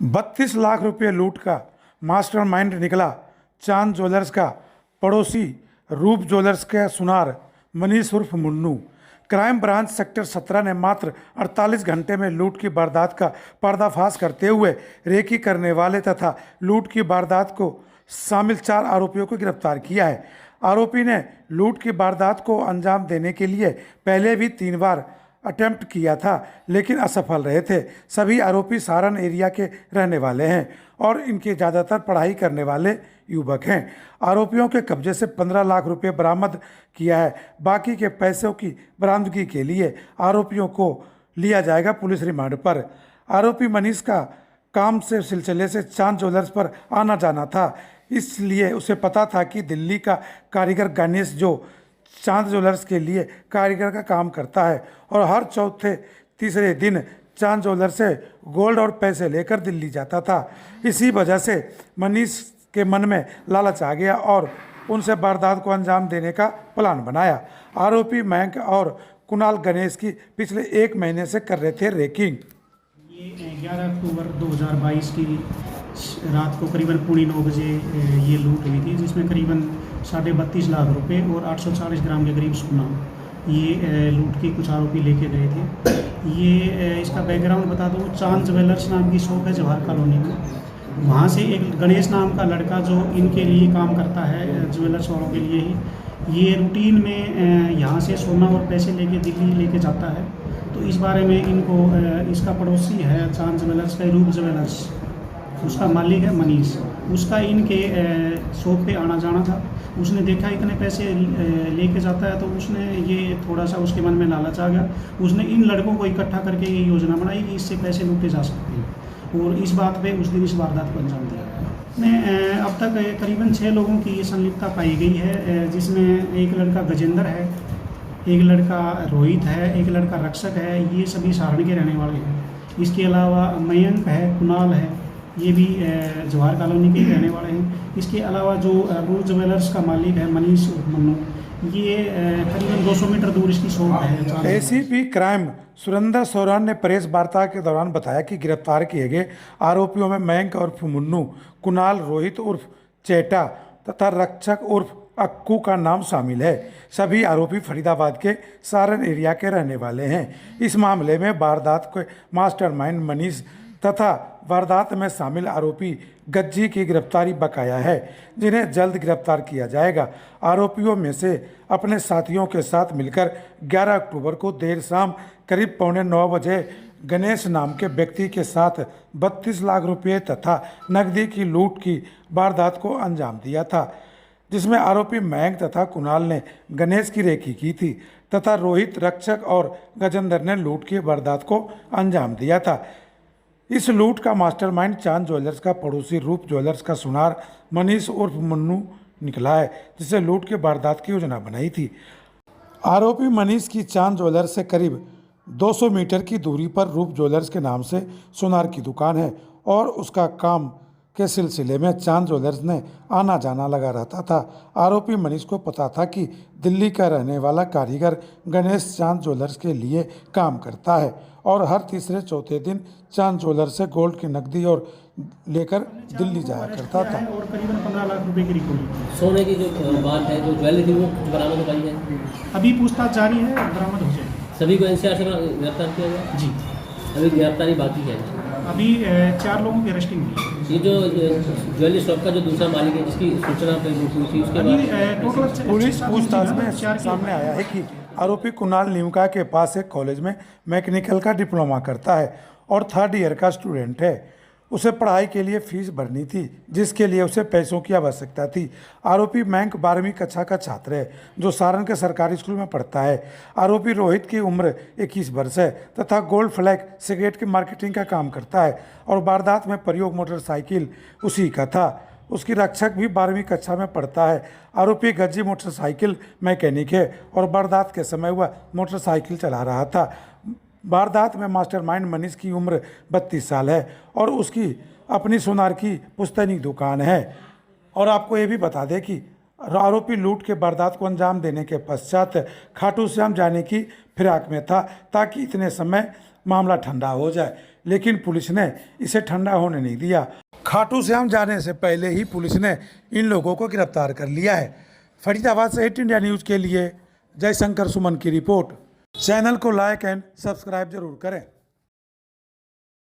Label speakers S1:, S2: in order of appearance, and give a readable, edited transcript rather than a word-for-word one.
S1: 32 लाख रुपए लूट का मास्टरमाइंड निकला चांद ज्वेलर्स का पड़ोसी रूप ज्वेलर्स का सुनार मनीष उर्फ मुन्नू। क्राइम ब्रांच सेक्टर 17 ने मात्र 48 घंटे में लूट की वारदात का पर्दाफाश करते हुए रेकी करने वाले तथा लूट की वारदात को शामिल 4 आरोपियों को गिरफ्तार किया है। आरोपी ने लूट की वारदात को अंजाम देने के लिए पहले भी 3 बार अटेम्प्ट किया था लेकिन असफल रहे थे। सभी आरोपी सारण एरिया के रहने वाले हैं और इनके ज़्यादातर पढ़ाई करने वाले युवक हैं। आरोपियों के कब्जे से 15 लाख रुपए बरामद किया है। बाकी के पैसों की बरामदगी के लिए आरोपियों को लिया जाएगा पुलिस रिमांड पर। आरोपी मनीष का काम से सिलसिले से चांद ज्वेलर्स पर आना जाना था, इसलिए उसे पता था कि दिल्ली का कारीगर गणेश जो चांद ज्वेलर्स के लिए कारीगर का काम करता है और हर चौथे तीसरे दिन चांद ज्वेलर्स से गोल्ड और पैसे लेकर दिल्ली जाता था। इसी वजह से मनीष के मन में लालच आ गया और उनसे वारदात को अंजाम देने का प्लान बनाया। आरोपी मयंक और कुणाल गणेश की पिछले 1 महीने से कर रहे थे रेकिंग।
S2: ये 11 अक्टूबर 2022 की रात को करीबन 9:15 बजे ये लूट हुई थी, जिसमें करीबन 32.5 लाख रुपए और 840 ग्राम के करीब सोना ये लूट के कुछ आरोपी लेके गए थे। ये इसका बैकग्राउंड बता दूँ, चांद ज्वेलर्स नाम की शॉप है जवाहर कॉलोनी में। वहाँ से एक गणेश नाम का लड़का जो इनके लिए काम करता है, ज्वेलर्स वालों के लिए ही, ये रूटीन में यहाँ से सोना और पैसे लेके दिल्ली लेके जाता है। तो इस बारे में इनको इसका पड़ोसी है चांद ज्वेलर्स का रूप ज्वेलर्स, उसका मालिक है मनीष, उसका इनके शॉप पे आना जाना था। उसने देखा इतने पैसे लेके जाता है तो उसने ये थोड़ा सा उसके मन में लालच आ गया। उसने इन लड़कों को इकट्ठा करके ये योजना बनाई कि इससे पैसे लूटे जा सकते हैं और इस बात पे उस दिन इस वारदात को अंजाम दिया। में अब तक करीबन 6 लोगों की ये संलिप्तता पाई गई है, जिसमें एक लड़का गजेंद्र है, एक लड़का रोहित है, एक लड़का रक्षक है। ये सभी सारण के रहने वाले हैं। इसके अलावा मयंक है, कुणाल है, ये भी जवाहर कॉलोनी के रहने वाले हैं। इसके अलावा जो रूप ज्वेलर्स का मालिक है मनीष मन्नू, ये करीबन 200 मीटर दूर इसकी शॉप है।
S1: एसीपी क्राइम सुरेंद्र सोरान ने प्रेस वार्ता के दौरान बताया कि गिरफ्तार किए गए आरोपियों में मयंक उर्फ मुन्नू, कुणाल, रोहित उर्फ चेटा तथा रक्षक उर्फ अक्कू का नाम शामिल है। सभी आरोपी फरीदाबाद के सारण एरिया के रहने वाले हैं। इस मामले में वारदात के मास्टरमाइंड मनीष तथा वारदात में शामिल आरोपी गज्जी की गिरफ्तारी बकाया है, जिन्हें जल्द गिरफ्तार किया जाएगा। आरोपियों में से अपने साथियों के साथ मिलकर 11 अक्टूबर को देर शाम करीब 8:45 बजे गणेश नाम के व्यक्ति के साथ 32 लाख रुपये तथा नकदी की लूट की वारदात को अंजाम दिया था, जिसमें आरोपी मयंक तथा कुणाल ने गणेश की रेकी की थी तथा रोहित, रक्षक और गजेंद्र ने लूट की वारदात को अंजाम दिया था। इस लूट का मास्टरमाइंड चांद ज्वेलर्स का पड़ोसी रूप ज्वेलर्स का सुनार मनीष उर्फ मुन्नू निकला है, जिसे लूट के वारदात की योजना बनाई थी। आरोपी मनीष की चांद ज्वेलर्स से करीब 200 मीटर की दूरी पर रूप ज्वेलर्स के नाम से सुनार की दुकान है और उसका काम के सिलसिले में चांद ज्वेलर्स ने आना जाना लगा रहता था। आरोपी मनीष को पता था कि दिल्ली का रहने वाला कारीगर गणेश चांद ज्वेलर्स के लिए काम करता है और हर तीसरे चौथे दिन चांद ज्वेलर्स से गोल्ड की नकदी और लेकर दिल्ली जाया करता था।
S2: और करीबन 15 लाख रुपए की रिकवरी।
S3: सोने की जो बात है, जो ज्वेलरी थी, वो बरामद हो पाई है।
S2: अभी पूछताछ जारी है, बरामद हो जाएगी।
S3: सभी को एनसीआर से गिरफ्तार किया गया
S2: जी।
S3: अभी गिरफ्तारी बाकी है।
S2: अभी 4 लोगों की अरेस्टिंग हुई।
S3: ये जो ज्वेलरी शॉप का जो दूसरा मालिक है, जिसकी सूचना पे लूट हुई थी, उसके बाद
S2: टोटल
S1: पुलिस पूछताछ में सामने आया है कि आरोपी कुणाल निमका के पास एक कॉलेज में मैकेनिकल का डिप्लोमा करता है और 3rd ईयर का स्टूडेंट है। उसे पढ़ाई के लिए फीस भरनी थी, जिसके लिए उसे पैसों की आवश्यकता थी। आरोपी मयंक 12वीं कक्षा का छात्र है, जो सारण के सरकारी स्कूल में पढ़ता है। आरोपी रोहित की उम्र 21 वर्ष है तथा गोल्ड फ्लैग सिगरेट की मार्केटिंग का काम करता है और वारदात में प्रयोग मोटरसाइकिल उसी का था। उसकी रक्षक भी 12वीं कक्षा में पढ़ता है। आरोपी गज्जी मोटरसाइकिल मैकेनिक है और वारदात के समय वह मोटरसाइकिल चला रहा था। वारदात में मास्टरमाइंड मनीष की उम्र 32 साल है और उसकी अपनी सुनार की पुश्तैनी दुकान है। और आपको ये भी बता दें कि आरोपी लूट के वारदात को अंजाम देने के पश्चात खाटू श्याम जाने की फिराक में था, ताकि इतने समय मामला ठंडा हो जाए। लेकिन पुलिस ने इसे ठंडा होने नहीं दिया। खाटू श्याम जाने से पहले ही पुलिस ने इन लोगों को गिरफ्तार कर लिया है। फरीदाबाद से 8 इंडिया न्यूज़ के लिए जयशंकर सुमन की रिपोर्ट। चैनल को लाइक एंड सब्सक्राइब जरूर करें।